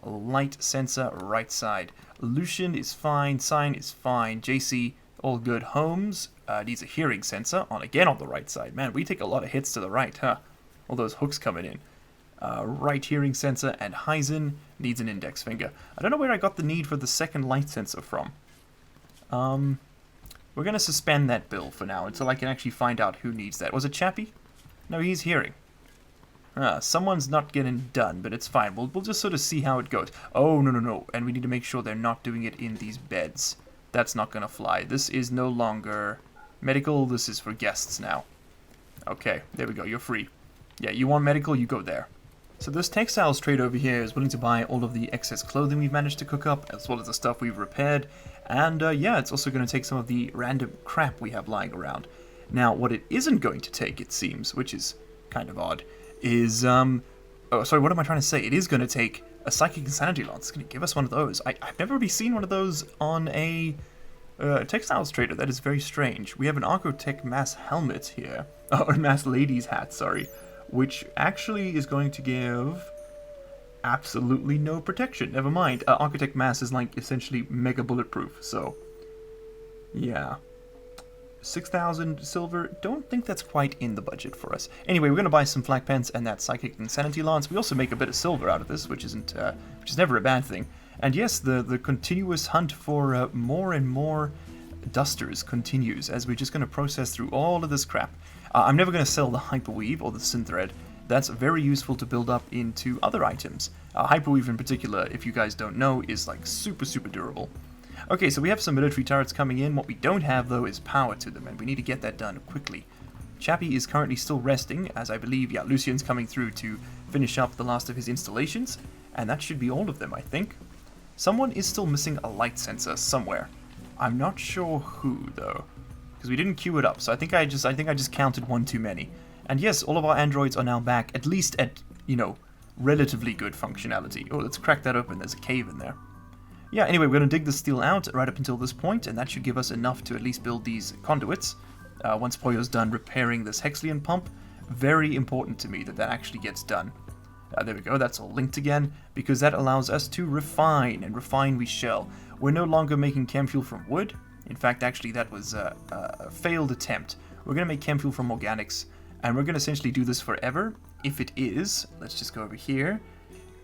A light sensor, right side. Lucian is fine. Sign is fine. JC, all good. Holmes needs a hearing sensor again on the right side. Man, we take a lot of hits to the right, huh? All those hooks coming in. Right hearing sensor, and Heisen needs an index finger. I don't know where I got the need for the second light sensor from. We're going to suspend that bill for now until I can actually find out who needs that. Was it Chappie? No, he's hearing. Someone's not getting done, but it's fine. We'll just sort of see how it goes. Oh, no. And we need to make sure they're not doing it in these beds. That's not going to fly. This is no longer medical. This is for guests now. Okay, there we go. You're free. Yeah, you want medical? You go there. So this textiles trade over here is willing to buy all of the excess clothing we've managed to cook up, as well as the stuff we've repaired. And yeah, it's also going to take some of the random crap we have lying around. Now, what it isn't going to take, it seems, which is kind of odd, is, oh, sorry, what am I trying to say? It is going to take a psychic insanity lance. It's going to give us one of those. I've never really seen one of those on a textiles trader. That is very strange. We have an Archotech mass helmet here, or mass ladies hat, sorry, which actually is going to give absolutely no protection. Never mind. Architect mass is like essentially mega bulletproof, so yeah. 6,000 silver. Don't think that's quite in the budget for us. Anyway, we're going to buy some flak pens and that psychic insanity lance. We also make a bit of silver out of this, which is never a bad thing. And yes, the continuous hunt for more and more dusters continues as we're just going to process through all of this crap. I'm never going to sell the hyperweave or the synthread. That's very useful to build up into other items. Hyperweave in particular, if you guys don't know, is like super durable. Okay, so we have some military turrets coming in. What we don't have, though, is power to them, and we need to get that done quickly. Chappie is currently still resting, as I believe, yeah, Lucian's coming through to finish up the last of his installations, and that should be all of them, I think. Someone is still missing a light sensor somewhere. I'm not sure who, though, because we didn't queue it up, so I think I just counted one too many. And yes, all of our androids are now back, at least at, relatively good functionality. Oh, let's crack that open. There's a cave in there. Yeah, anyway, we're going to dig the steel out right up until this point, and that should give us enough to at least build these conduits. Once Poyo's done repairing this Hexlian pump, very important to me that actually gets done. There we go, that's all linked again, because that allows us to refine, and refine we shall. We're no longer making chem fuel from wood. In fact, actually, that was a failed attempt. We're going to make chem fuel from organics, and we're going to essentially do this forever. If it is, let's just go over here.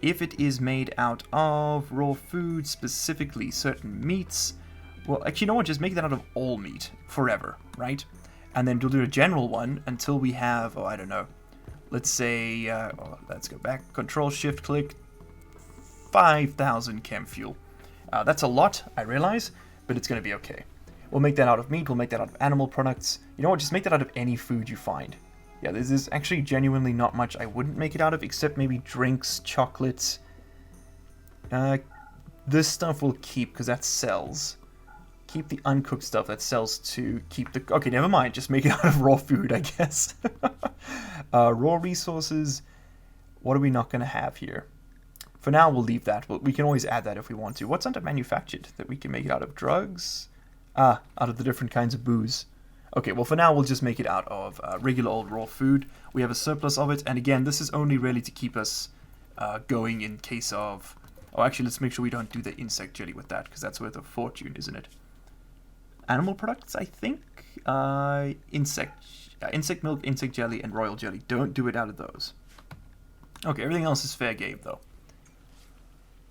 If it is made out of raw food, specifically certain meats, Well, actually, you know what? Just make that out of all meat forever, right? And then we'll do a general one until we have, oh, I don't know. Let's say, let's go back. Control-Shift-Click. 5,000 chem fuel. That's a lot, I realize, but it's going to be okay. We'll make that out of meat. We'll make that out of animal products. You know what? Just make that out of any food you find. Yeah, this is actually genuinely not much I wouldn't make it out of, except maybe drinks, chocolates. This stuff we'll keep, because that sells. Keep the uncooked stuff that sells to keep the... Okay, never mind. Just make it out of raw food, I guess. Raw resources. What are we not going to have here? For now, we'll leave that. We can always add that if we want to. What's under manufactured that we can make it out of? Drugs? Out of the different kinds of booze. Okay, well, for now, we'll just make it out of regular old raw food. We have a surplus of it. And again, this is only really to keep us going in case of... Oh, actually, let's make sure we don't do the insect jelly with that, because that's worth a fortune, isn't it? Animal products, I think? Insect milk, insect jelly, and royal jelly. Don't do it out of those. Okay, everything else is fair game, though.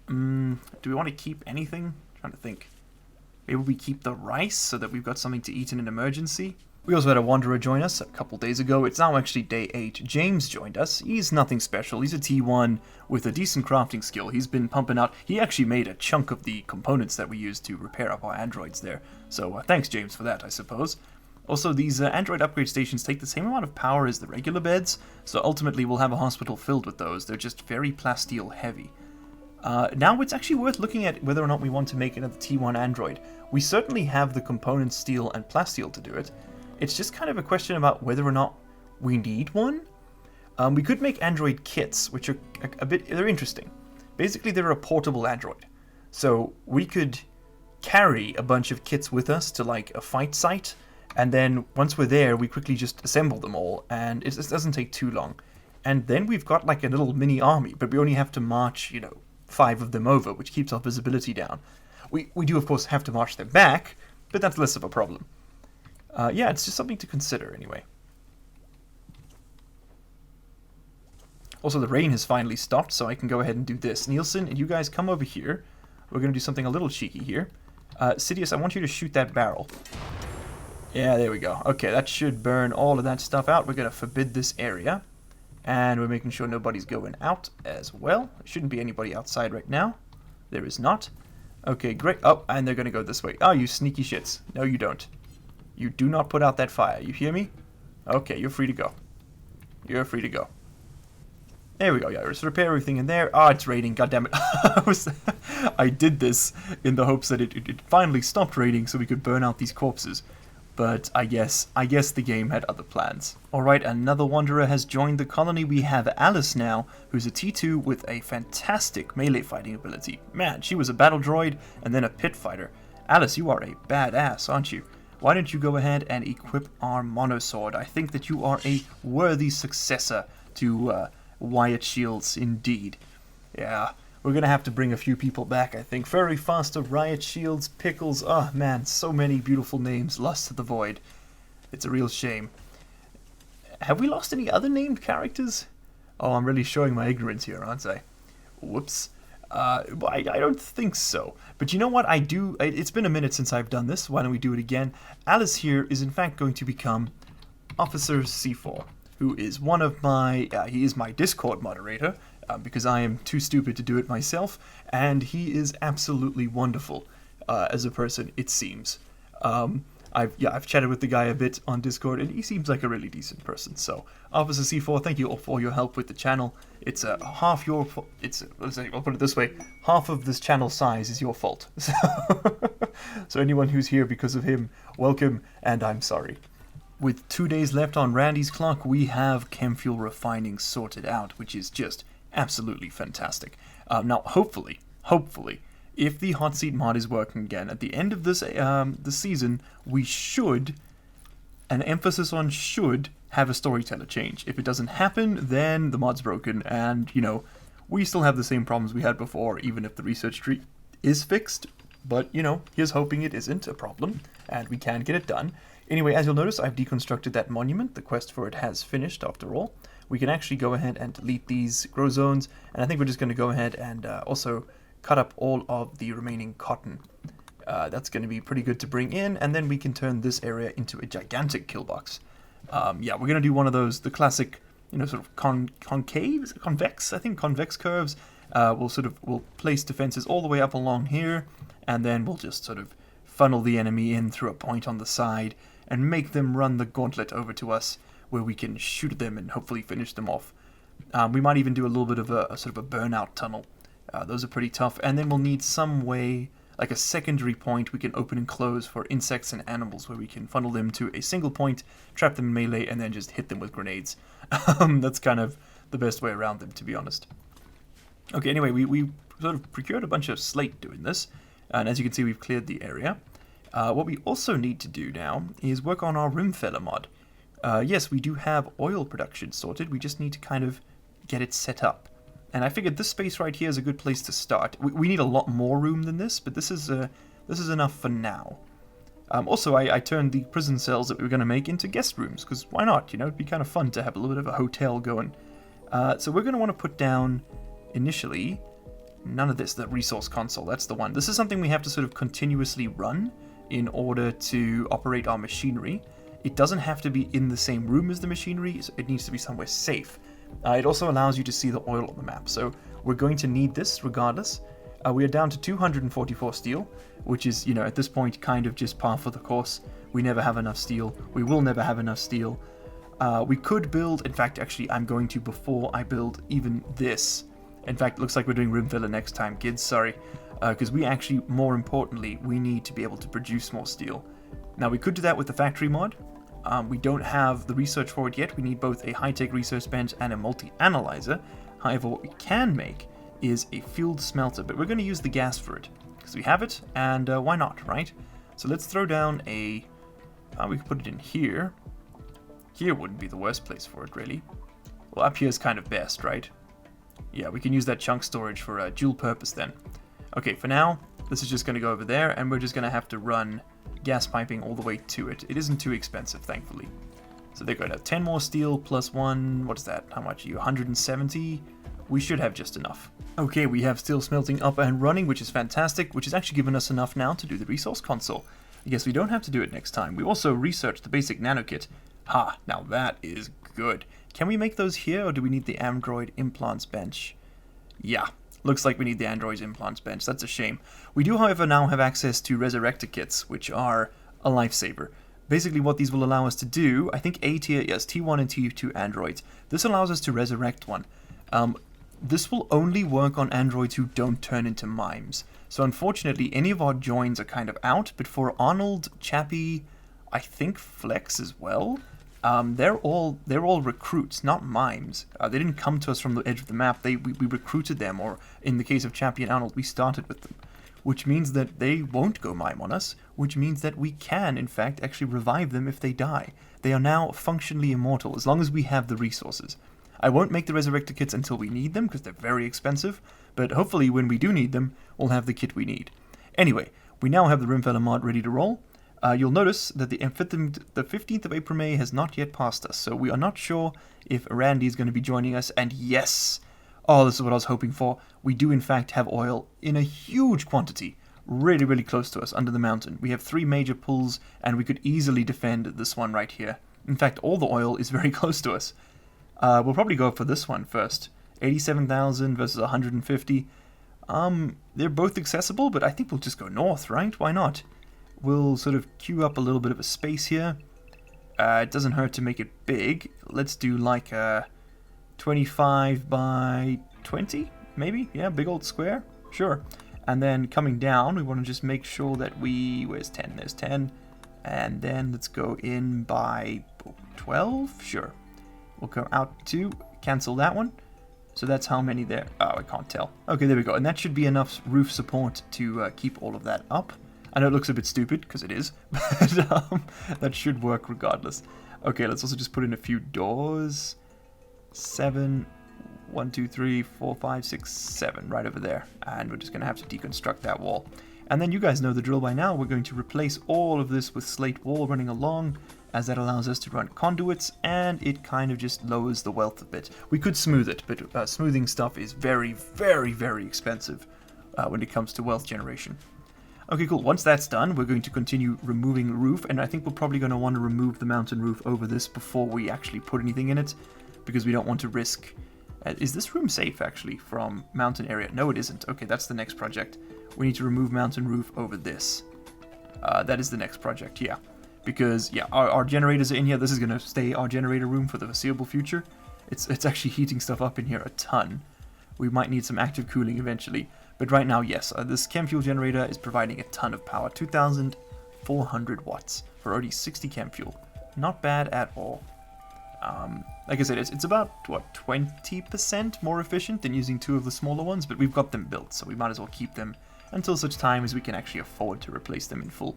Do we want to keep anything? I'm trying to think. Maybe we keep the rice so that we've got something to eat in an emergency. We also had a wanderer join us a couple days ago. It's now actually day 8. James joined us. He's nothing special. He's a T1 with a decent crafting skill. He's been pumping out... He actually made a chunk of the components that we use to repair up our androids there. So thanks, James, for that, I suppose. Also, these android upgrade stations take the same amount of power as the regular beds, so ultimately we'll have a hospital filled with those. They're just very plasteel heavy. Now it's actually worth looking at whether or not we want to make another T1 android. We certainly have the components steel and plasteel to do it. It's just kind of a question about whether or not we need one. We could make android kits, which are they're interesting. Basically, they're a portable android. So we could carry a bunch of kits with us to like a fight site, and then once we're there, we quickly just assemble them all, and it doesn't take too long. And then we've got like a little mini army, but we only have to march, 5 of them over, which keeps our visibility down. We do, of course, have to march them back, but that's less of a problem. Yeah, it's just something to consider, anyway. Also, the rain has finally stopped, so I can go ahead and do this. Nielsen, and you guys come over here. We're going to do something a little cheeky here. Sidious, I want you to shoot that barrel. Yeah, there we go. Okay, that should burn all of that stuff out. We're going to forbid this area. And we're making sure nobody's going out as well. There shouldn't be anybody outside right now. There is not. Okay, great. Oh, and they're going to go this way. Oh, you sneaky shits. No, you don't. You do not put out that fire. You hear me? Okay, you're free to go. You're free to go. There we go. Yeah, let's repair everything in there. Oh, it's raining. God damn it. I did this in the hopes that it finally stopped raining so we could burn out these corpses. But I guess the game had other plans. Alright, another wanderer has joined the colony. We have Alice now, who's a T2 with a fantastic melee fighting ability. Man, she was a battle droid and then a pit fighter. Alice, you are a badass, aren't you? Why don't you go ahead and equip our monosword? I think that you are a worthy successor to Wyatt Shields, indeed. Yeah, we're going to have to bring a few people back, I think. Furry Faster, Riot Shields, Pickles. Oh, man, so many beautiful names. Lust of the Void. It's a real shame. Have we lost any other named characters? Oh, I'm really showing my ignorance here, aren't I? Whoops. I don't think so. But you know what? I do. It's been a minute since I've done this. Why don't we do it again? Alice here is, in fact, going to become Officer C4, who is one of my... he is my Discord moderator. Because I am too stupid to do it myself, and he is absolutely wonderful as a person, it seems. I've chatted with the guy a bit on Discord, and he seems like a really decent person. So, Officer C4, thank you all for your help with the channel. It's half your fault. I'll put it this way: half of this channel size is your fault. So anyone who's here because of him, welcome, and I'm sorry. With 2 days left on Randy's clock, we have chem fuel refining sorted out, which is just absolutely fantastic. Now, hopefully, if the hot seat mod is working again at the end of this season, we should, an emphasis on should, have a storyteller change. If it doesn't happen, then the mod's broken, and we still have the same problems we had before, even if the research tree is fixed. But here's hoping it isn't a problem, and we can get it done. Anyway, as you'll notice, I've deconstructed that monument. The quest for it has finished, after all. We can actually go ahead and delete these grow zones, and I think we're just going to go ahead and also cut up all of the remaining cotton. That's going to be pretty good to bring in, and then we can turn this area into a gigantic kill box. Yeah, we're going to do one of those, the classic, sort of concave, is it convex? I think convex curves. We'll place defenses all the way up along here, and then we'll just sort of funnel the enemy in through a point on the side and make them run the gauntlet over to us, where we can shoot them and hopefully finish them off. We might even do a little bit of a sort of a burnout tunnel. Those are pretty tough, and then we'll need some way, like a secondary point we can open and close for insects and animals, where we can funnel them to a single point, trap them in melee, and then just hit them with grenades. That's kind of the best way around them, to be honest. Okay, anyway, we sort of procured a bunch of slate doing this, and as you can see, we've cleared the area. What we also need to do now is work on our Rimfeller mod. Yes, we do have oil production sorted, we just need to kind of get it set up. And I figured this space right here is a good place to start. We need a lot more room than this, but this is enough for now. Also, I turned the prison cells that we were going to make into guest rooms, because why not? It'd be kind of fun to have a little bit of a hotel going. So we're going to want to put down, initially, none of this, the resource console, that's the one. This is something we have to sort of continuously run in order to operate our machinery. It doesn't have to be in the same room as the machinery, so it needs to be somewhere safe. It also allows you to see the oil on the map, so we're going to need this regardless. We are down to 244 steel, which is, at this point kind of just par for the course. We never have enough steel. We will never have enough steel. We could build, in fact, actually, I'm going to, before I build even this. In fact, it looks like we're doing Rimfeller next time, kids, sorry. Because we actually, more importantly, we need to be able to produce more steel. Now, we could do that with the factory mod. We don't have the research for it yet. We need both a high-tech research bench and a multi-analyzer. However, what we can make is a fueled smelter, but we're going to use the gas for it, because we have it, and why not, right? So let's throw down a... we could put it in here. Here wouldn't be the worst place for it, really. Well, up here is kind of best, right? Yeah, we can use that chunk storage for dual purpose then. Okay, for now, this is just going to go over there, and we're just going to have to run gas piping all the way to it. It isn't too expensive, thankfully. So they're going to have 10 more steel plus 1, what is that? How much are you? 170? We should have just enough. Okay, we have steel smelting up and running, which is fantastic, which has actually given us enough now to do the resource console. I guess we don't have to do it next time. We also researched the basic nanokit. Ha, now that is good. Can we make those here, or do we need the Android implants bench? Yeah, looks like we need the Android implants bench. That's a shame. We do, however, now have access to resurrector kits, which are a lifesaver. Basically, what these will allow us to do, I think A tier, yes, T1 and T2 androids. This allows us to resurrect one. This will only work on androids who don't turn into mimes. So unfortunately, any of our joins are kind of out, but for Arnold, Chappie, I think Flex as well, they're all recruits, not mimes. They didn't come to us from the edge of the map. We recruited them, or in the case of Chappie and Arnold, we started with them. Which means that they won't go mime on us, which means that we can, in fact, actually revive them if they die. They are now functionally immortal, as long as we have the resources. I won't make the resurrector kits until we need them, because they're very expensive, but hopefully when we do need them, we'll have the kit we need. Anyway, we now have the Rimfeller mod ready to roll. You'll notice that the 15th of April May has not yet passed us, so we are not sure if Randy is going to be joining us, and yes! Oh, this is what I was hoping for. We do in fact have oil in a huge quantity, really, really close to us, under the mountain. We have 3 major pools, and we could easily defend this one right here. In fact, all the oil is very close to us. We'll probably go for this one first. 87,000 versus 150. They're both accessible, but I think we'll just go north, right? Why not? We'll sort of queue up a little bit of a space here. It doesn't hurt to make it big. Let's do like a 25 by 20, maybe? Yeah, big old square. Sure. And then coming down, we want to just make sure that where's 10? There's 10. And then let's go in by 12. Sure. We'll go out to cancel that one. So that's how many there. Oh, I can't tell. Okay, there we go. And that should be enough roof support to keep all of that up. I know it looks a bit stupid, because it is. But that should work regardless. Okay, let's also just put in a few doors. 7, 1, 2, 3, 4, 5, 6, 7, right over there. And we're just going to have to deconstruct that wall. And then you guys know the drill by now. We're going to replace all of this with slate wall running along, as that allows us to run conduits, and it kind of just lowers the wealth a bit. We could smooth it, but smoothing stuff is very, very, very expensive when it comes to wealth generation. Okay, cool. Once that's done, we're going to continue removing the roof, and I think we're probably going to want to remove the mountain roof over this before we actually put anything in it, because we don't want to risk... is this room safe, actually, from mountain area? No, it isn't. Okay, that's the next project. We need to remove mountain roof over this. That is the next project, yeah. Because, yeah, our generators are in here. This is going to stay our generator room for the foreseeable future. It's actually heating stuff up in here a ton. We might need some active cooling eventually. But right now, yes, this chem fuel generator is providing a ton of power. 2,400 watts for only 60 chem fuel. Not bad at all. Like I said, it's about, what, 20% more efficient than using two of the smaller ones, but we've got them built, so we might as well keep them until such time as we can actually afford to replace them in full.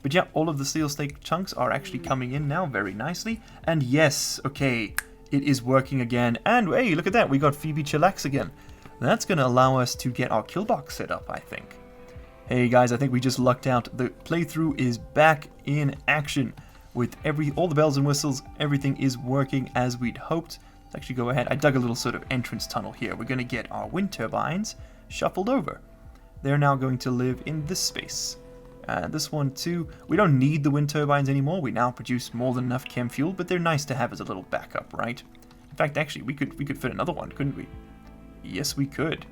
But yeah, all of the steel stake chunks are actually coming in now very nicely, and yes, okay, it is working again, and hey, look at that, we got Phoebe Chillax again. That's going to allow us to get our kill box set up, I think. Hey guys, I think we just lucked out. The playthrough is back in action. With all the bells and whistles, everything is working as we'd hoped. Let's actually go ahead. I dug a little sort of entrance tunnel here. We're going to get our wind turbines shuffled over. They're now going to live in this space. This one too. We don't need the wind turbines anymore. We now produce more than enough chem fuel, but they're nice to have as a little backup, right? In fact, actually, we could fit another one, couldn't we? Yes, we could.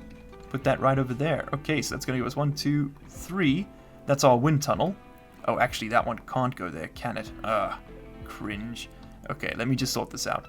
Put that right over there. Okay, so that's going to give us 1, 2, 3. That's our wind tunnel. Oh, actually, that one can't go there, can it? Cringe. Okay, let me just sort this out.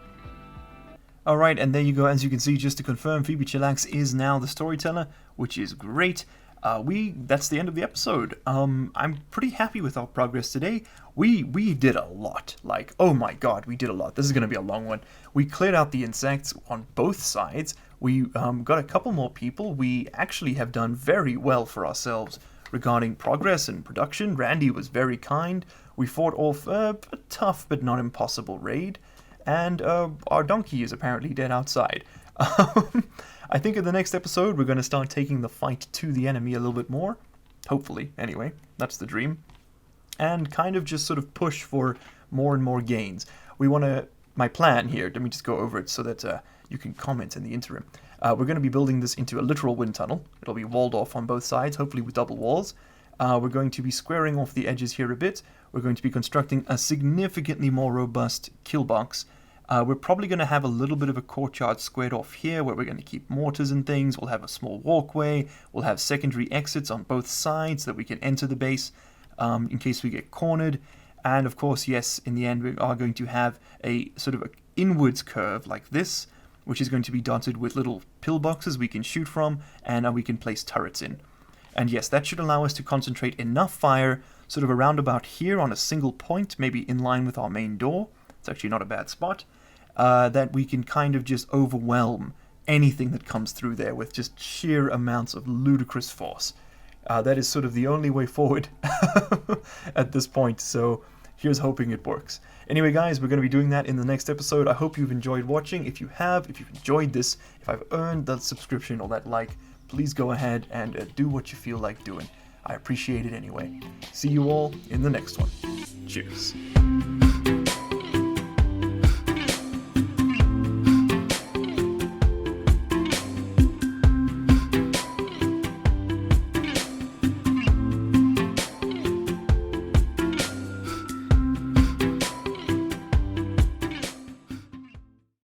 Alright, and there you go. As you can see, just to confirm, Phoebe Chillax is now the storyteller, which is great. That's the end of the episode. I'm pretty happy with our progress today. We did a lot. Like, oh my god, we did a lot. This is going to be a long one. We cleared out the insects on both sides. We got a couple more people. We actually have done very well for ourselves regarding progress and production. Randy was very kind. We fought off a tough but not impossible raid. And our donkey is apparently dead outside. I think in the next episode we're going to start taking the fight to the enemy a little bit more. Hopefully, anyway. That's the dream. And kind of just sort of push for more and more gains. We want to... My plan here, let me just go over it so that you can comment in the interim. We're going to be building this into a literal wind tunnel. It'll be walled off on both sides, hopefully with double walls. We're going to be squaring off the edges here a bit. We're going to be constructing a significantly more robust kill box. We're probably going to have a little bit of a courtyard squared off here where we're going to keep mortars and things. We'll have a small walkway. We'll have secondary exits on both sides that we can enter the base in case we get cornered. And of course, yes, in the end, we are going to have a sort of an inwards curve like this, which is going to be dotted with little pillboxes we can shoot from, and we can place turrets in. And yes, that should allow us to concentrate enough fire sort of around about here on a single point, maybe in line with our main door. It's actually not a bad spot. That we can kind of just overwhelm anything that comes through there with just sheer amounts of ludicrous force. That is sort of the only way forward at this point, so here's hoping it works. Anyway, guys, we're going to be doing that in the next episode. I hope you've enjoyed watching. If you have, if you've enjoyed this, if I've earned that subscription or that like, please go ahead and do what you feel like doing. I appreciate it anyway. See you all in the next one. Cheers.